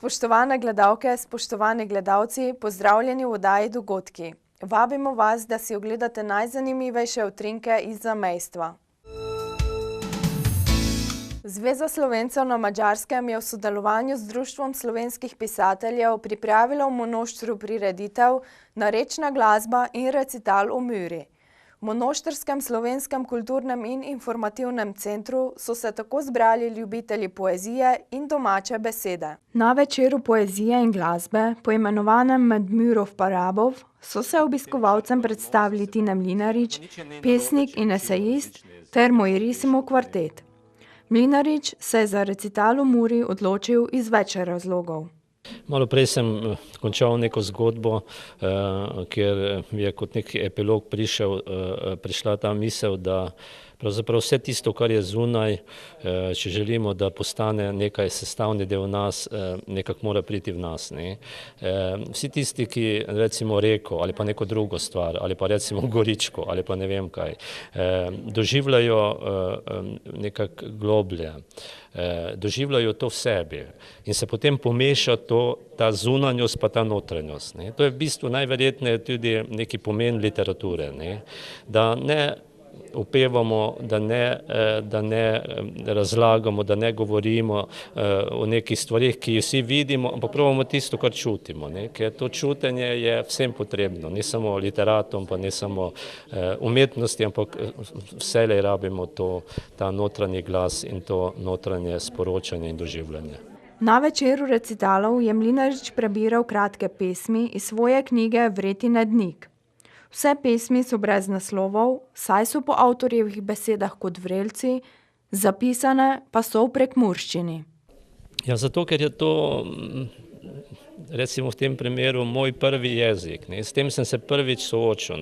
Spoštovane gledalke, spoštovani gledalci, pozdravljeni v oddaji Dogodki. Vabimo vas, da si ogledate najzanimivejše utrinke iz zamejstva. Zveza Slovencev na Madžarskem je v sodelovanju z Društvom slovenskih pisateljev pripravila v Monoštru prireditev Narečna glasba in recital v Muri. V Monoštrskem slovenskem kulturnem in informativnem centru so se tako zbrali ljubitelji poezije in domače besede. Na večeru poezije in glasbe, poimenovanem Med Muro v Parabov, so se obiskovalcem predstavili Tine Mlinarič, pesnik in esejist, ter Mojrisimo kvartet. Mlinarič se je za recital v Muri odločil iz več razlogov. Malo prej sem končal neko zgodbo, kjer je kot nek epilog prišla ta misel, da pravzaprav vse tisto, kar je zunaj, če želimo, da postane nekaj sestavni del nas, nekako mora priti v nas. Vsi tisti, ki recimo reko ali pa neko drugo stvar, ali pa recimo goričko, ali pa ne vem kaj, doživljajo nekako globlje, doživljajo to v sebi in se potem pomeša ta zunanjost pa ta notranjost. To je v bistvu najverjetneje tudi neki pomen literature, da ne upevamo, da ne razlagamo, da ne govorimo o nekih stvarih, ki jih vsi vidimo, ampak probamo tisto, kar čutimo, ker to čutenje je vsem potrebno, ne samo literatom, pa ne samo umetnosti, ampak vselej rabimo ta notranji glas in to notranje sporočanje in doživljanje. Na večeru recitalov je Mlinarič prebiral kratke pesmi iz svoje knjige Vretine dnik. Vse pesmi so brez naslovov, saj so po avtorjevih besedah kot vrelci, zapisane pa so v prekmurščini. Ja, zato, ker je to, recimo v tem primeru, moj prvi jezik. S tem sem se prvič soočil.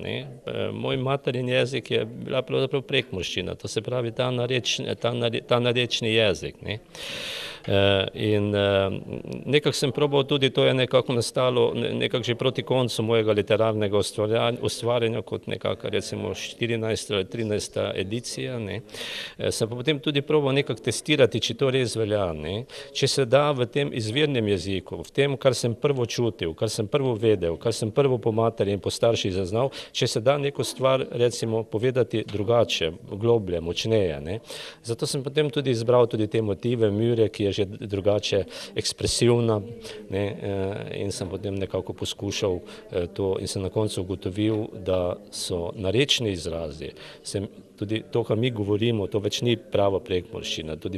Moj materin jezik je bila pravzaprav prekmurščina, to se pravi ta narečni jezik. In nekako sem probal tudi, to je nekako nastalo nekako že proti koncu mojega literarnega ustvarjanja kot nekako recimo 14. ali 13. edicija. Sem pa potem tudi probal nekako testirati, če to res velja. Če se da v tem izvirnem jeziku, v tem, kar sem prvo čutil, kar sem prvo vedel, kar sem prvo po materi in po starših zaznal, če se da neko stvar recimo povedati drugače, globlje, močneje. Zato sem potem tudi izbral tudi te motive Mure, ki je že drugače ekspresivna, in sem potem nekako poskušal to in sem na koncu ugotovil, da so narečni izrazi, tudi to, kar mi govorimo, to več ni prava prekmurščina, tudi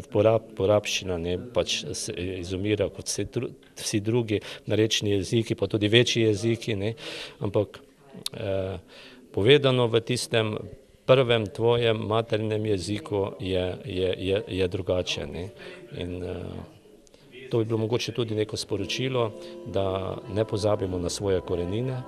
porabščina pač se izumira kot vsi drugi narečni jeziki, pa tudi večji jeziki, ampak povedano v tistem prvem tvojem materinem jeziku je drugače. In to bi bilo mogoče tudi neko sporočilo, da ne pozabimo na svoje korenine,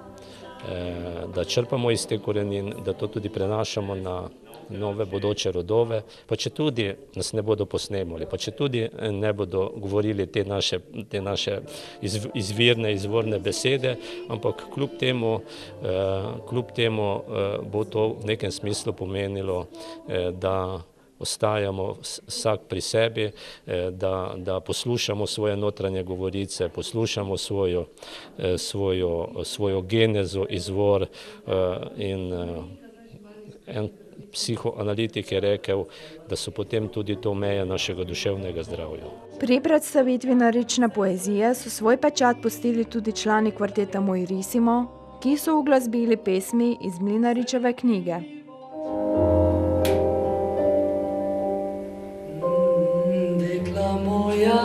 da črpamo iz teh korenin, da to tudi prenašamo na nove bodoče rodove, pa če tudi nas ne bodo posnemali, pa če tudi ne bodo govorili te naše izvorne besede, ampak kljub temu bo to v nekem smislu pomenilo, da ostajamo vsak pri sebi, da poslušamo svoje notranje govorice, poslušamo svojo genezo, izvor in en psihoanalitik je rekel, da so potem tudi to meje našega duševnega zdravja. Pri predstavitvi narečne poezije so svoj pečat pustili tudi člani kvarteta Mojrisimo, ki so uglasbili pesmi iz Mlinaričeve knjige. Dekla moja,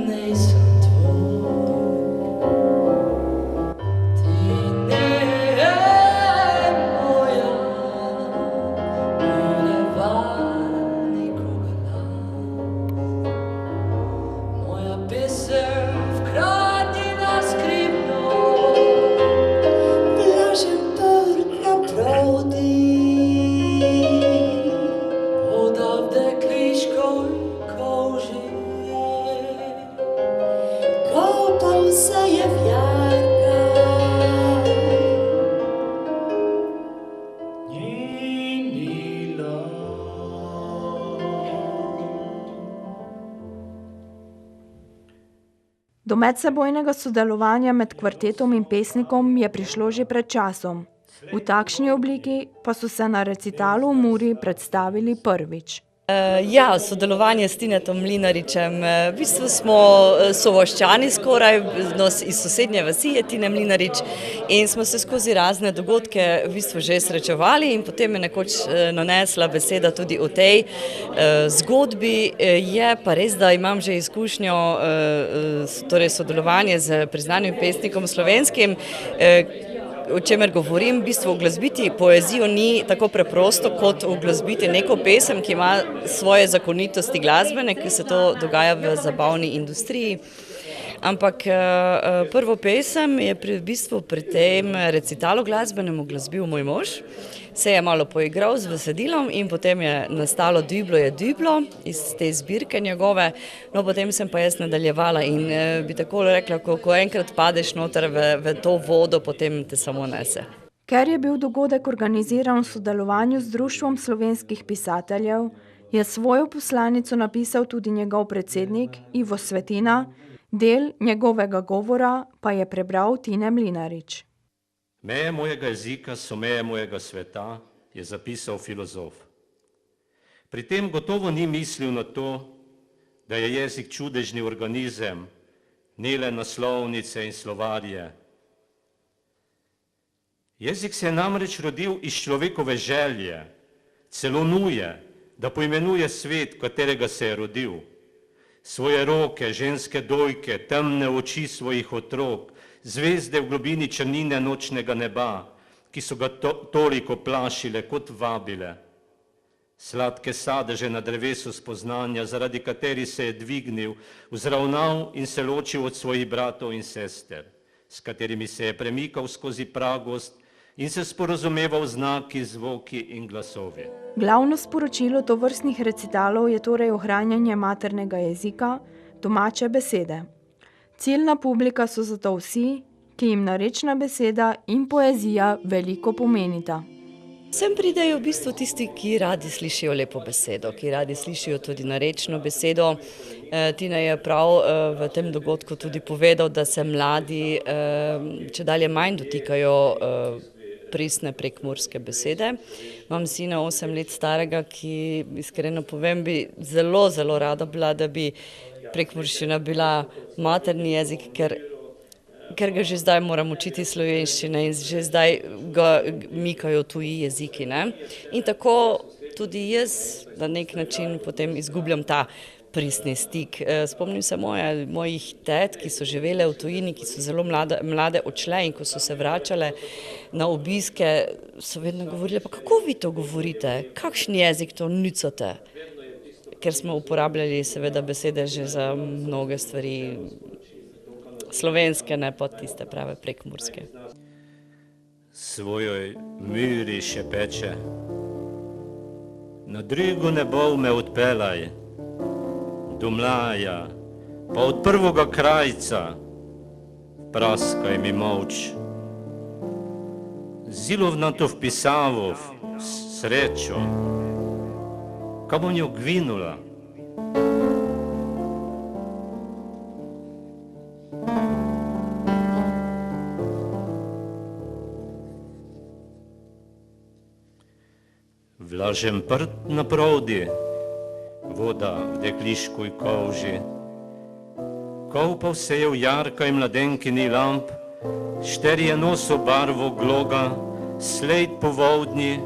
nisem throw Do medsebojnega sodelovanja med kvartetom in pesnikom je prišlo že pred časom. V takšni obliki pa so se na recitalu v Muri predstavili prvič. Ja, sodelovanje s Tinetom Mlinaričem. V bistvu smo sovaščani skoraj, iz sosednje vasi je Tine Mlinarič in smo se skozi razne dogodke v bistvu že srečevali in potem je nekoč nanesla beseda tudi o tej zgodbi. Je pa res, da imam že izkušnjo, torej sodelovanje z priznanim pesnikom slovenskim, o čemer govorim, v bistvu uglasbiti poezijo ni tako preprosto, kot uglasbiti neko pesem, ki ima svoje zakonitosti glasbene, ki se to dogaja v zabavni industriji. Ampak prvo pesem je v bistvu pri tem recitalu glasbenem uglasbil moj mož, se je malo poigral z besedilom in potem je nastalo Dublo je dublo iz te zbirke njegove, no potem sem pa jaz nadaljevala in bi tako rekla, ko enkrat padeš noter v to vodo, potem te samo nese. Ker je bil dogodek organiziran v sodelovanju z Društvom slovenskih pisateljev, je svojo poslanico napisal tudi njegov predsednik Ivo Svetina, del njegovega govora pa je prebral Tine Mlinarič. Meje mojega jezika so meje mojega sveta, je zapisal filozof. Pri tem gotovo ni mislil na to, da je jezik čudežni organizem, ne le naslovnice in slovarje. Jezik se je namreč rodil iz človekove želje, celo nuje, da poimenuje svet, katerega se je rodil. Svoje roke, ženske dojke, temne oči svojih otrok, zvezde v globini črnine nočnega neba, ki so ga toliko plašile kot vabile. Sladke sadeže na drevesu spoznanja, zaradi katerih se je dvignil, vzravnal in se ločil od svojih bratov in sester, s katerimi se je premikal skozi pragost in se sporozumeval znaki, zvoki in glasovi. Glavno sporočilo tovrstnih recitalov je torej ohranjanje maternega jezika, domače besede. Ciljna publika so zato vsi, ki jim narečna beseda in poezija veliko pomenita. Sem pridejo v bistvu tisti, ki radi slišijo lepo besedo, ki radi slišijo tudi narečno besedo. Tina je prav v tem dogodku tudi povedal, da se mladi čedalje manj dotikajo pristne prekmurske besede. Imam sina 8 let starega, ki iskreno povem, bi zelo, zelo rada bila, da bi prekmurščina bila materni jezik, ker ga že zdaj moram učiti slovenščine in že zdaj ga mikajo tuji jeziki. Ne? In tako tudi jaz na nek način potem izgubljam ta pristni stik. Spomnim se mojih tet, ki so živele v tujini, ki so zelo mlade odšle in ko so se vračale na obiske, so vedno govorile, pa kako vi to govorite, kakšen jezik to nicate? Ker smo uporabljali seveda besede že za mnoge stvari slovenske, ne pa tiste prave prekmurske. Svojoj Muri še peče, na drugo nebo me odpelaj, do mlaja, pa od prvega krajca, praskaj mi molč. Zilovnato vpisavo, srečo, kam on jo gvinula. Vlažem prt na provdi, voda v dekliškoj koži. Kopal se je v jarkaj mladenkini lamp, šterje noso barvo gloga, slejt povoldni,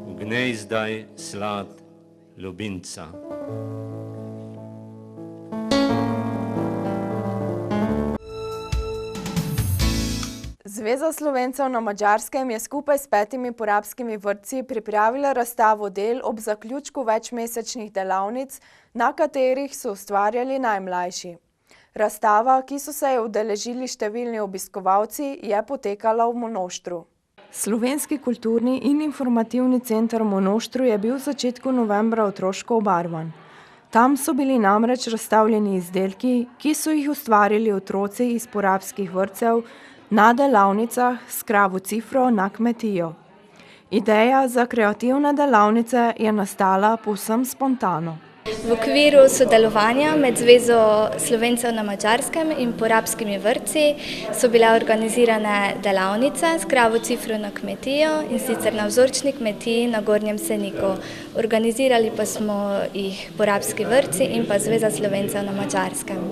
v gnejzdaj slad ljubimca. Zveza Slovencev na Madžarskem je skupaj s 5 porabskimi vrtci pripravila razstavo del ob zaključku večmesečnih delavnic, na katerih so ustvarjali najmlajši. Razstava, ki so se je udeležili številni obiskovalci, je potekala v Monoštru. Slovenski kulturni in informativni center v Monoštru je bil v začetku novembra otroško obarvan. Tam so bili namreč razstavljeni izdelki, ki so jih ustvarili otroci iz porabskih vrtcev na delavnicah s kravo cifro na kmetijo. Ideja za kreativne delavnice je nastala povsem spontano. V okviru sodelovanja med Zvezo Slovencev na Madžarskem in porabskimi vrtci so bile organizirane delavnice s kravo cifro na kmetijo, in sicer na vzorčni kmetiji na Gornjem Seniku. Organizirali pa smo jih porabski vrtci in pa Zveza Slovencev na Madžarskem.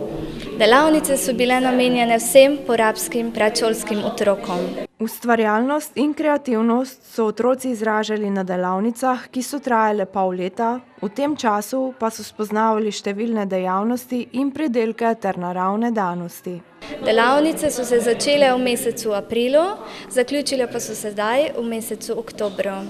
Delavnice so bile namenjene vsem porabskim predšolskim otrokom. Ustvarjalnost in kreativnost so otroci izražali na delavnicah, ki so trajale pol leta, v tem času pa so spoznavali številne dejavnosti in pridelke ter naravne danosti. Delavnice so se začele v mesecu aprilu, zaključile pa so se zdaj v mesecu oktobru.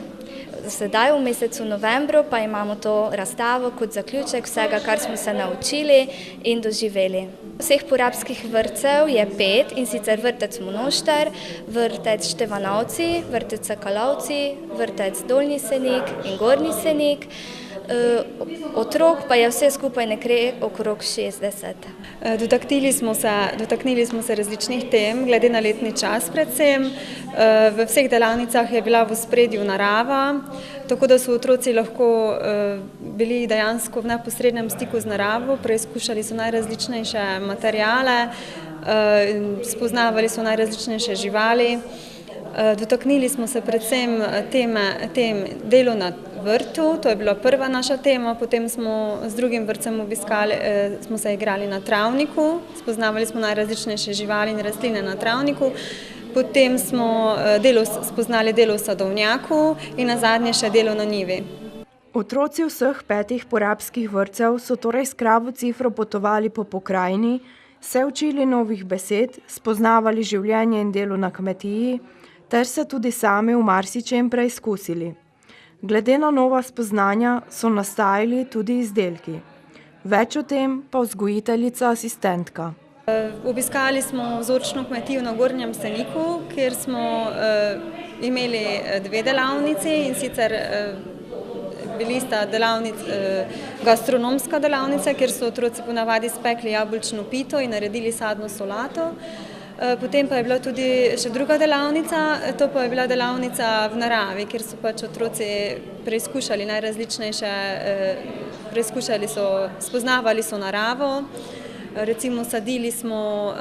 Sedaj v mesecu novembru pa imamo to razstavo kot zaključek vsega, kar smo se naučili in doživeli. Vseh porabskih vrtcev je 5, in sicer vrtec Monošter, vrtec Števanovci, vrtec Sakalovci, vrtec Dolnji Senik in Gornji Senik. Otrok pa je vse skupaj nekje okrog 60. Dotaknili smo se različnih tem, glede na letni čas predvsem. V vseh delavnicah je bila v ospredju narava, tako da so otroci lahko bili dejansko v neposrednem stiku z naravo, preizkušali so najrazličnejše materijale, spoznavali so najrazličnejše živali. Dotaknili smo se predvsem tem delu na vrtu, to je bila prva naša tema, potem smo z drugim vrtcem smo se igrali na travniku, spoznavali smo najrazličnejše živali in rastline na travniku, potem smo spoznali delo v sadovnjaku in nazadnje še delo na njivi. Otroci vseh 5 porabskih vrtcev so torej s kravo cifro potovali po pokrajini, se učili novih besed, spoznavali življenje in delo na kmetiji, ter se tudi sami v marsičem preizkusili. Glede na nova spoznanja so nastajali tudi izdelki. Več o tem pa vzgojiteljica asistentka. Obiskali smo vzorčno kmetijo na Gornjem Seniku, kjer smo imeli 2 delavnici, in sicer bili sta gastronomska delavnica, kjer so otroci ponavadi spekli jabolčno pito in naredili sadno solato. Potem pa je bila tudi še druga delavnica, to pa je bila delavnica v naravi, kjer so pač otroci preizkušali najrazličnejše, spoznavali so naravo, recimo sadili smo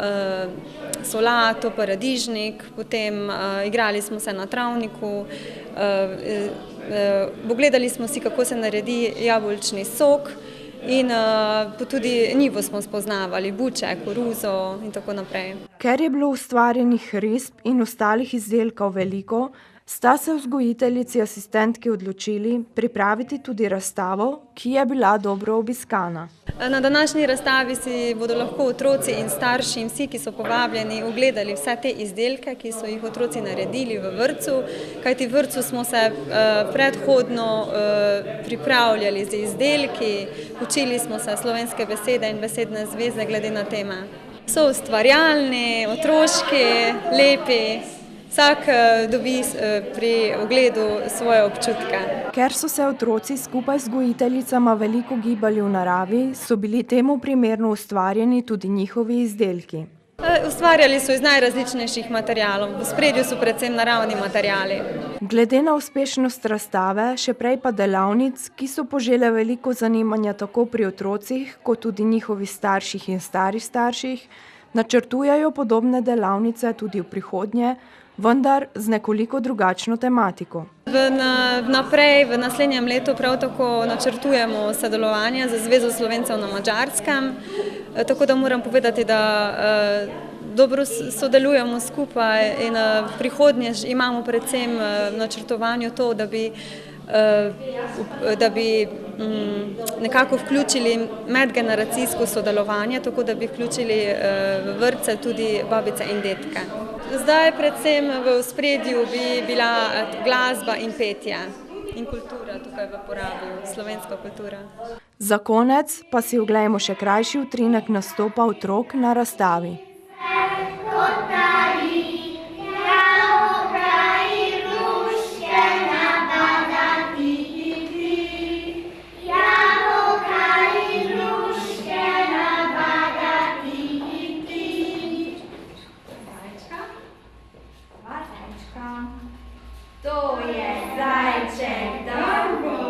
solato, paradižnik, potem igrali smo se na travniku, pogledali smo si, kako se naredi jabolčni sok, in tudi njivo smo spoznavali, buče, koruzo in tako naprej. Ker je bilo ustvarjenih risb in ostalih izdelkov veliko, sta se vzgojiteljici asistentki odločili pripraviti tudi razstavo, ki je bila dobro obiskana. Na današnji razstavi si bodo lahko otroci in starši in vsi, ki so povabljeni, ogledali vse te izdelke, ki so jih otroci naredili v vrtcu, kajti v vrtcu smo se predhodno pripravljali z izdelki, učili smo se slovenske besede in besedne zveze glede na teme. So ustvarjalni, otroški, lepi. Vsak dobi pri ogledu svoje občutke. Ker so se otroci skupaj z vzgojiteljicama veliko gibali v naravi, so bili temu primerno ustvarjeni tudi njihovi izdelki. Ustvarjali so iz najrazličnejših materialov, v ospredju so predvsem naravni materiali. Glede na uspešnost razstave, še prej pa delavnic, ki so požele veliko zanimanja tako pri otrocih, kot tudi njihovih starših in starih starših, načrtujejo podobne delavnice tudi v prihodnje, vendar z nekoliko drugačno tematiko. Vnaprej v naslednjem letu prav tako načrtujemo sodelovanje z Zvezo Slovencev na Madžarskem, tako da moram povedati, da dobro sodelujemo skupaj in v prihodnje imamo predvsem v načrtovanju to, da bi nekako vključili medgeneracijsko sodelovanje, tako da bi vključili v vrtce tudi babice in detke. Zdaj predvsem v ospredju bi bila glasba in petje in kultura tukaj v Porabju, slovenska kultura. Za konec pa si oglejmo še krajši utrinek nastopa otrok na razstavi. To je zajček dolgo,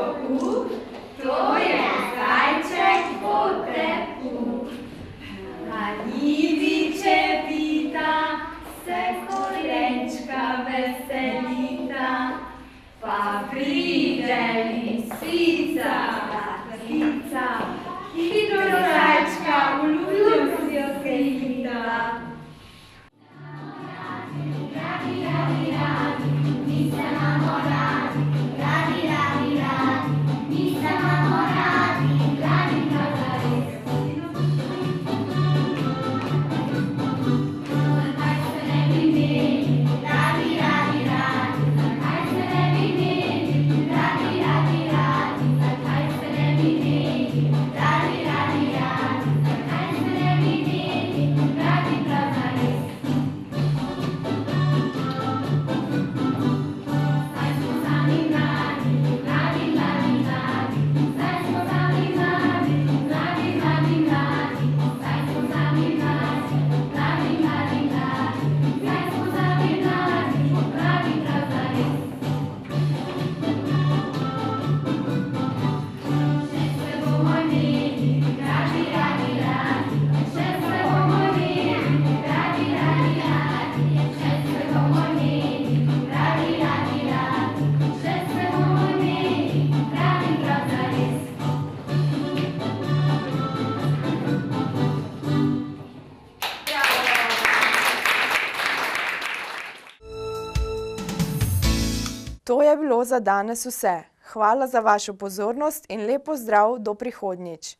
to je zajček bilo za danes vse. Hvala za vašo pozornost in lep pozdrav do prihodnjič.